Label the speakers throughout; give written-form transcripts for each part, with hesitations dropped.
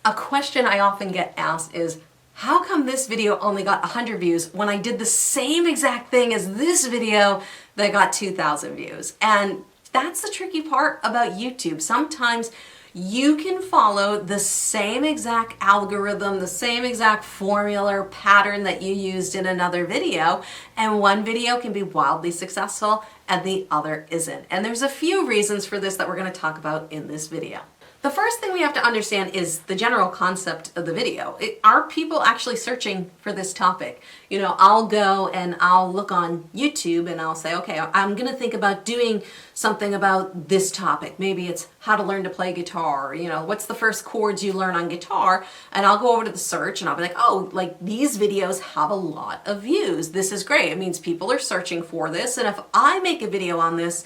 Speaker 1: A question I often get asked is, how come this video only got 100 views when I did the same exact thing as this video that got 2,000 views? And that's the tricky part about YouTube. Sometimes you can follow the same exact algorithm, the same exact formula or pattern that you used in another video, and one video can be wildly successful and the other isn't. And there's a few reasons for this that we're going to talk about in this video. The first thing we have to understand is the general concept of the video. Are people actually searching for this topic? You know, I'll go and I'll look on YouTube and I'll say, okay, I'm going to think about doing something about this topic. Maybe it's how to learn to play guitar. You know, what's the first chords you learn on guitar? And I'll go over to the search and I'll be like, oh, like these videos have a lot of views. This is great. It means people are searching for this. And if I make a video on this,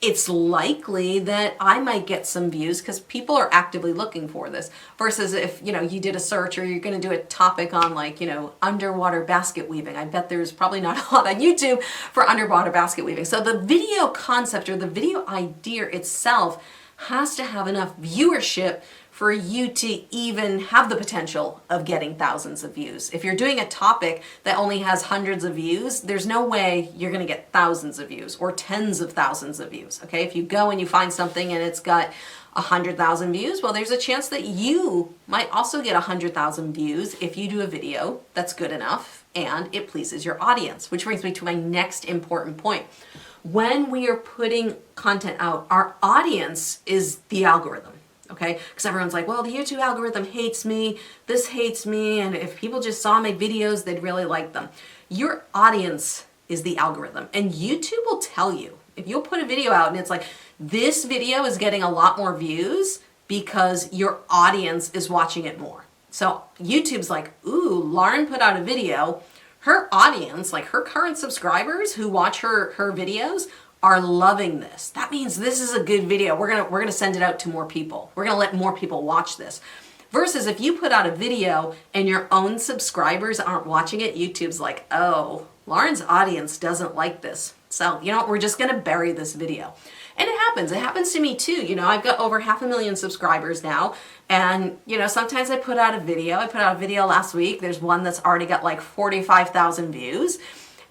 Speaker 1: it's likely that I might get some views because people are actively looking for this, versus if, you know, you did a search or you're going to do a topic on, like, you know, underwater basket weaving. I bet there's probably not a lot on YouTube for underwater basket weaving. So the video concept or the video idea itself has to have enough viewership for you to even have the potential of getting thousands of views. If you're doing a topic that only has hundreds of views, there's no way you're gonna get thousands of views or tens of thousands of views, okay? If you go and you find something and it's got 100,000 views, well, there's a chance that you might also get 100,000 views if you do a video that's good enough and it pleases your audience, which brings me to my next important point. When we are putting content out, our audience is the algorithm. Okay, because everyone's like, well, the YouTube algorithm hates me, this hates me, and if people just saw my videos, they'd really like them. Your audience is the algorithm, and YouTube will tell you. If you'll put a video out and it's like, this video is getting a lot more views because your audience is watching it more. So YouTube's like, ooh, Lauren put out a video. Her audience, like her current subscribers who watch her videos, are loving this. That means this is a good video. We're gonna send it out to more people. We're gonna let more people watch this. Versus if you put out a video and your own subscribers aren't watching it, YouTube's like, oh, Lauren's audience doesn't like this. So, you know what, we're just gonna bury this video. And it happens. It happens to me too. You know, I've got over 500,000 subscribers now. And, you know, sometimes I put out a video. I put out a video last week. There's one that's already got like 45,000 views.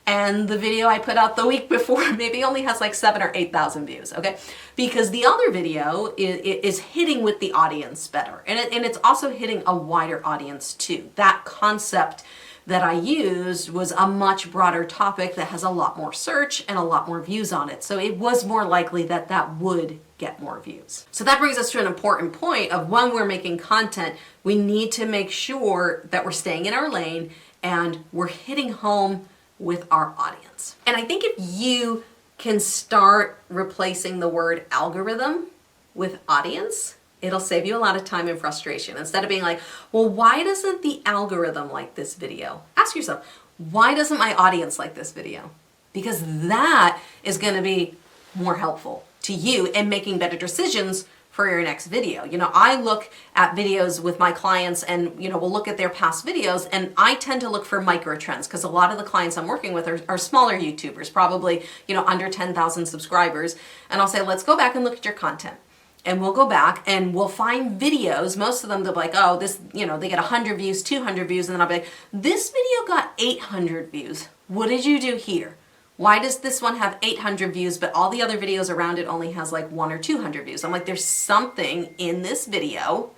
Speaker 1: And the video I put out the week before maybe only has like 7,000 or 8,000 views, okay? Because the other video is hitting with the audience better. And it's also hitting a wider audience too. That concept that I used was a much broader topic that has a lot more search and a lot more views on it. So it was more likely that that would get more views. So that brings us to an important point of when we're making content, we need to make sure that we're staying in our lane and we're hitting home with our audience. And I think if you can start replacing the word algorithm with audience, it'll save you a lot of time and frustration. Instead of being like, well, why doesn't the algorithm like this video? Ask yourself, why doesn't my audience like this video? Because that is going to be more helpful to you in making better decisions for your next video. You know, I look at videos with my clients and, you know, we'll look at their past videos, and I tend to look for micro trends because a lot of the clients I'm working with are smaller YouTubers, probably, you know, under 10,000 subscribers. And I'll say, let's go back and look at your content. And we'll go back and we'll find videos. Most of them, they'll be like, oh, this, you know, they get 100 views, 200 views. And then I'll be like, this video got 800 views. What did you do here? Why does this one have 800 views, but all the other videos around it only has like 100 or 200 views? I'm like, there's something in this video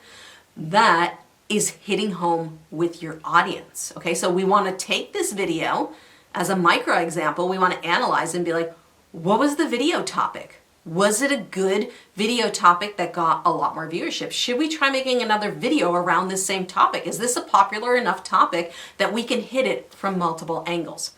Speaker 1: that is hitting home with your audience. Okay, so we want to take this video as a micro example. We want to analyze and be like, what was the video topic? Was it a good video topic that got a lot more viewership? Should we try making another video around this same topic? Is this a popular enough topic that we can hit it from multiple angles?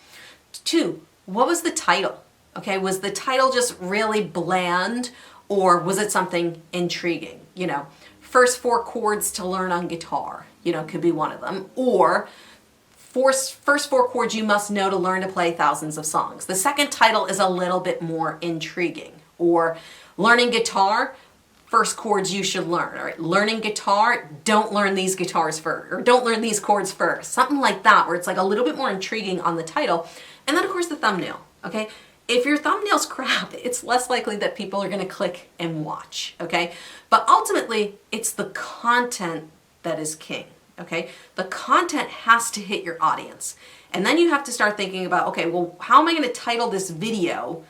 Speaker 1: 2, what was the title? Okay, was the title just really bland, or was it something intriguing? You know, first 4 chords to learn on guitar, you know, could be one of them. Or first 4 chords you must know to learn to play thousands of songs. The second title is a little bit more intriguing. Or learning guitar, first chords you should learn. All right, learning guitar, don't learn these guitars first, or don't learn these chords first. Something like that, where it's like a little bit more intriguing on the title. And then of course the thumbnail, okay? If your thumbnail's crap, it's less likely that people are gonna click and watch, okay? But ultimately, it's the content that is king, okay? The content has to hit your audience. And then you have to start thinking about, okay, well, how am I going to title this video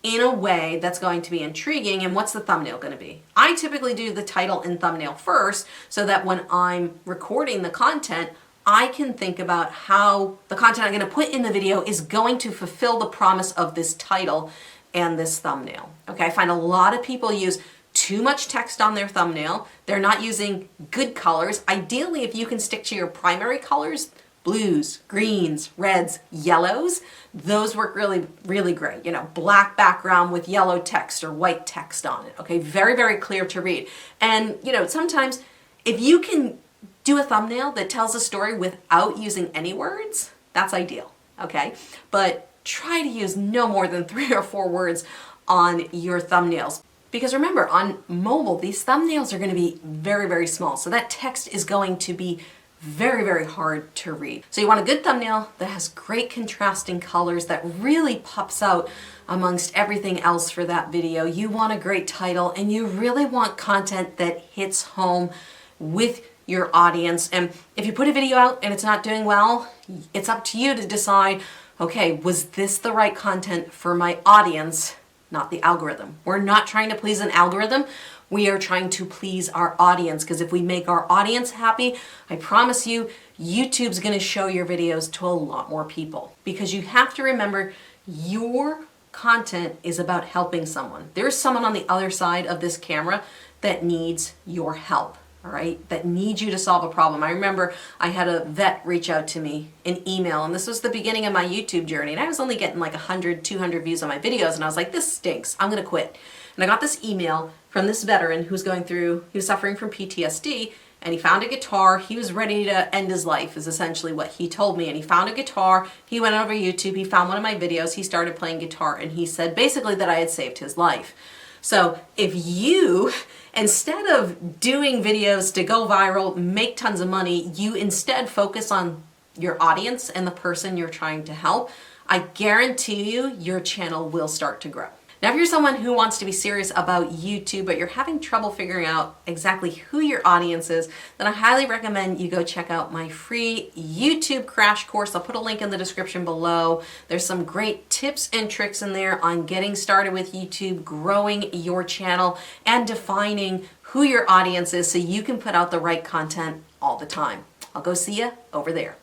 Speaker 1: in a way that's going to be intriguing, and what's the thumbnail going to be? I typically do the title and thumbnail first so that when I'm recording the content, I can think about how the content I'm going to put in the video is going to fulfill the promise of this title and this thumbnail. Okay, I find a lot of people use too much text on their thumbnail. They're not using good colors. Ideally, if you can stick to your primary colors, blues, greens, reds, yellows, those work really, really great. You know, black background with yellow text or white text on it. Okay, very, very clear to read. And, you know, sometimes if you can do a thumbnail that tells a story without using any words, that's ideal. Okay, but try to use no more than 3 or 4 words on your thumbnails. Because remember, on mobile, these thumbnails are going to be very, very small. So that text is going to be very, very hard to read. So you want a good thumbnail that has great contrasting colors that really pops out amongst everything else for that video. You want a great title, and you really want content that hits home with your audience. And if you put a video out and it's not doing well, it's up to you to decide, okay, was this the right content for my audience, not the algorithm? We're not trying to please an algorithm. We are trying to please our audience, because if we make our audience happy, I promise you, YouTube's going to show your videos to a lot more people. Because you have to remember, your content is about helping someone. There's someone on the other side of this camera that needs your help, all right? That needs you to solve a problem. I remember I had a vet reach out to me in email, and this was the beginning of my YouTube journey, and I was only getting like 100, 200 views on my videos, and I was like, this stinks, I'm going to quit. And I got this email from this veteran who's he was suffering from PTSD, and he found a guitar. He was ready to end his life, is essentially what he told me. And he found a guitar. He went over YouTube. He found one of my videos. He started playing guitar, and he said basically that I had saved his life. So if you, instead of doing videos to go viral, make tons of money, you instead focus on your audience and the person you're trying to help, I guarantee you your channel will start to grow. Now, if you're someone who wants to be serious about YouTube, but you're having trouble figuring out exactly who your audience is, then I highly recommend you go check out my free YouTube crash course. I'll put a link in the description below. There's some great tips and tricks in there on getting started with YouTube, growing your channel, and defining who your audience is so you can put out the right content all the time. I'll go see you over there.